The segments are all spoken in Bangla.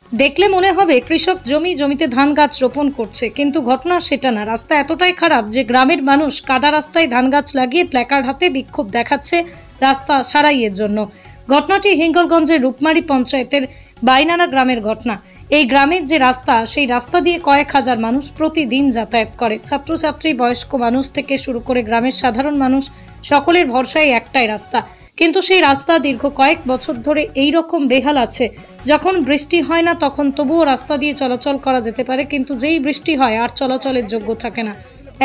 দেখলে মনে হবে কৃষক জমিতে ধান গাছ রোপণ করছে, কিন্তু ঘটনা সেটা না। রাস্তা এতটাই খারাপ যে গ্রামের মানুষ কাদা রাস্তায় ধান গাছ লাগিয়ে প্ল্যাকার্ড হাতে বিক্ষোভ দেখাচ্ছে রাস্তা সারাইয়ের জন্য। ঘটনাটি হিঙ্গলগঞ্জের রূপমারি পঞ্চায়েতের বাইনানা গ্রামের ঘটনা। এই গ্রামের যে রাস্তা, সেই রাস্তা দিয়ে কয়েক হাজার মানুষ প্রতিদিন যাতায়াত করে। ছাত্রছাত্রী, বয়স্ক মানুষ থেকে শুরু করে গ্রামের সাধারণ মানুষ সকলের ভরসায় একটাই রাস্তা, কিন্তু সেই রাস্তা দীর্ঘ কয়েক বছর ধরে এই রকম বেহাল আছে। যখন বৃষ্টি হয় না তখন তবুও রাস্তা দিয়ে চলাচল করা যেতে পারে, কিন্তু যেই বৃষ্টি হয় আর চলাচলের যোগ্য থাকে না।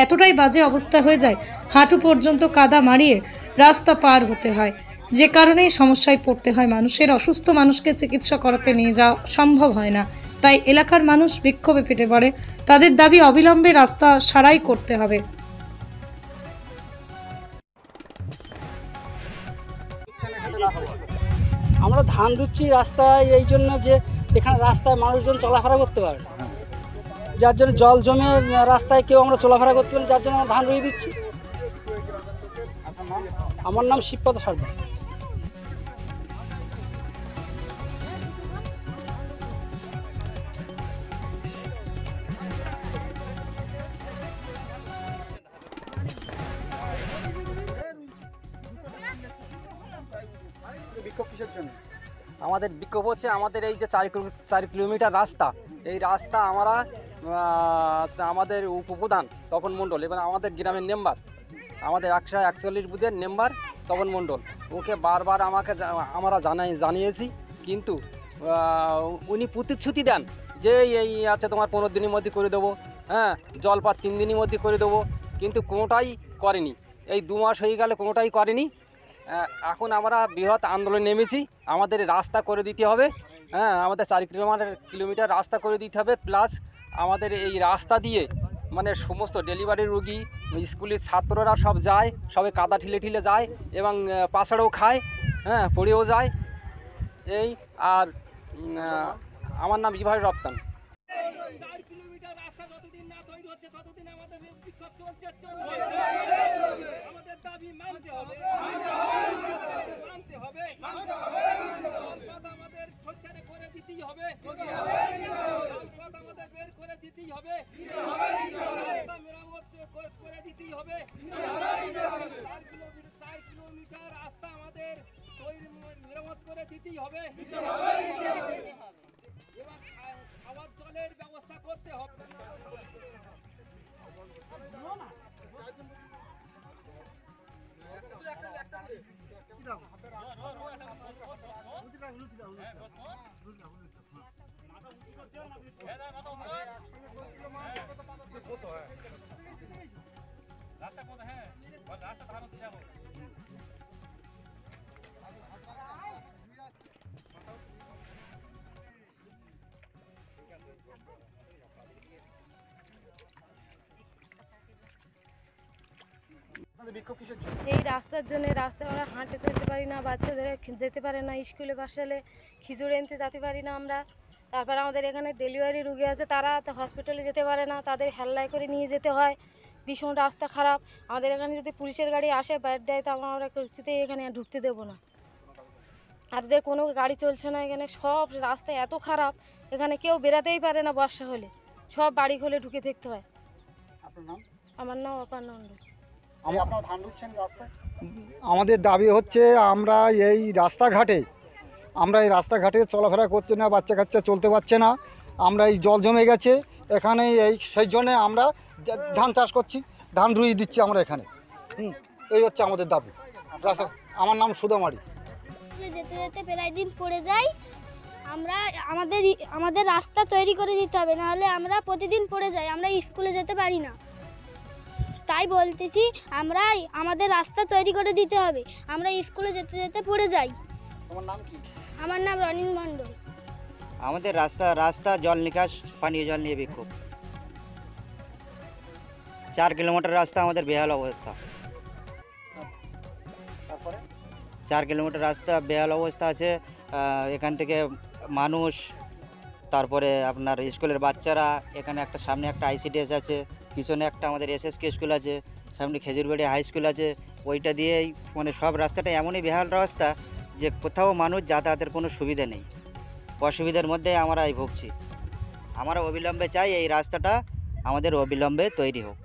এতটাই বাজে অবস্থা হয়ে যায়, হাঁটু পর্যন্ত কাদা মারিয়ে রাস্তা পার হতে হয়, যে কারণে সমস্যায় পড়তে হয় মানুষের। অসুস্থ মানুষকে চিকিৎসা করাতে নিয়ে যাওয়া সম্ভব হয় না, তাই এলাকার মানুষ বিক্ষোভে ফেটে পড়ে। তাদের দাবি অবিলম্বে রাস্তা সারাই করতে হবে। আমরা ধান রুচ্ছি রাস্তায় এই জন্য যে এখানে রাস্তায় মানুষজন চলাফেরা করতে পারে না, যার জন্য জল জমে রাস্তায় কেউ আমরা চলাফেরা করতে পারি, যার জন্য আমরা ধান রুইয়ে দিচ্ছি। আমার নাম শিবপদ সরকার। আমাদের বিক্ষোভ হচ্ছে আমাদের এই যে 4 কিলোমিটার রাস্তা, এই রাস্তা আমরা আমাদের উপপ্রধান তপন মণ্ডল এবং আমাদের গ্রামের মেম্বার, আমাদের 141 বুথের মেম্বার তপন মণ্ডল, ওকে বারবার আমরা জানিয়েছি, কিন্তু উনি প্রতিশ্রুতি দেন যে এই আছে তোমার 15 দিনের মধ্যে করে দেবো, হ্যাঁ জলপাত 3 দিনের মধ্যে করে দেবো, কিন্তু কোনোটাই করেনি। এই 2 মাস হয়ে গেলে কোনোটাই করেনি। এখন আমরা বৃহৎ আন্দোলন নেমেছি, আমাদের রাস্তা করে দিতে হবে। হ্যাঁ, আমাদের 4 কিলোমিটার রাস্তা করে দিতে হবে, প্লাস আমাদের এই রাস্তা দিয়ে মানে সমস্ত ডেলিভারি রুগী, স্কুলের ছাত্ররা সব যায়, সবে কাদা ঠিলে যায় এবং পাছাড়ও খায়, হ্যাঁ পড়েও যায়। এই আর আমার নাম ইভাই রপ্তান। 4 কিলোমিটার রাস্তা যতদিন না তৈরি হচ্ছে ততদিন আমাদের বিক্ষোভ চলছে। আমাদের দাবি মানতে হবে। জলপথ আমাদের সরকারে করে দিতেই হবে। জলপথ আমাদের বের করে দিতেই হবে। রাস্তা মেরামত করে দিতেই হবে। 4 কিলোমিটার রাস্তা আমাদের তৈরি মেরামত করে দিতেই হবে। এবং খাবার জলের ব্যবস্থা করতে হবে। এই রাস্তার জন্য, রাস্তায় আমরা হাঁটে চলতে পারি না, বাচ্চাদের যেতে পারে না, স্কুলে বাসালে খিচুড়ি আনতে যেতে পারি না আমরা। তারপর আমাদের এখানে ডেলিভারি রুগী আছে, তারা হসপিটালে যেতে পারে না, তাদের হেল্লায় করে নিয়ে যেতে হয়। ভীষণ রাস্তা খারাপ। আমাদের এখানে যদি পুলিশের গাড়ি আসে বাইর দেয়, তো আমরা কিছুতেই এখানে ঢুকতে দেবো না। আমাদের কোনো গাড়ি চলছে না এখানে, সব রাস্তা এত খারাপ, এখানে কেউ বেরাতেই পারে না। বর্ষা হলে সব বাড়ি খুলে ঢুকে থাকতে হয়। আমার নাম অপার নন্দন। আমাদের দাবি হচ্ছে আমরা এই রাস্তাঘাটে চলাফেরা করছে না, বাচ্চা কাচ্চা চলতে পারছে না। আমরা এই জল জমে গেছে এখানে, সেই জন্যে আমরা ধান চাষ করছি, ধান রুইয়ে দিচ্ছি আমরা এখানে। এই হচ্ছে আমাদের দাবি। রাস্তা, আমার নাম সুদামারি। যেতে যেতে প্রায় দিন পড়ে যাই। আমাদের রাস্তা তৈরি করে দিতে হবে, নাহলে আমরা প্রতিদিন পড়ে যাই, আমরা স্কুলে যেতে পারি না। তাই বলতেছি আমাদের রাস্তা তৈরি করে দিতে হবে, আমরা স্কুলে যেতে যেতে পড়ে যাই। তোমার নাম কি? আমার নাম রনিন মণ্ডল। আমাদের রাস্তা জল নিকাশ, পানীয় জল নিয়ে বিক্ষোভ। 4 কিলোমিটার রাস্তা আমাদের বেহাল অবস্থা। 4 কিলোমিটার রাস্তা বেহাল অবস্থা আছে। এখান থেকে মানুষ, তারপরে আপনার স্কুলের বাচ্চারা, এখানে একটা সামনে একটা ICDS আছে, পিছনে একটা আমাদের SSK স্কুল আছে, সামনে খেজুরবাড়ি হাই স্কুল আছে। ওইটা দিয়েই মানে সব রাস্তাটা এমনই বেহাল রাস্তা যে কোথাও মানুষ যাতায়াতের কোনো সুবিধা নেই। অসুবিধার মধ্যে আমরা ভুগছি। আমরা অবিলম্বে চাই এই রাস্তাটা আমাদের অবিলম্বে তৈরি হোক।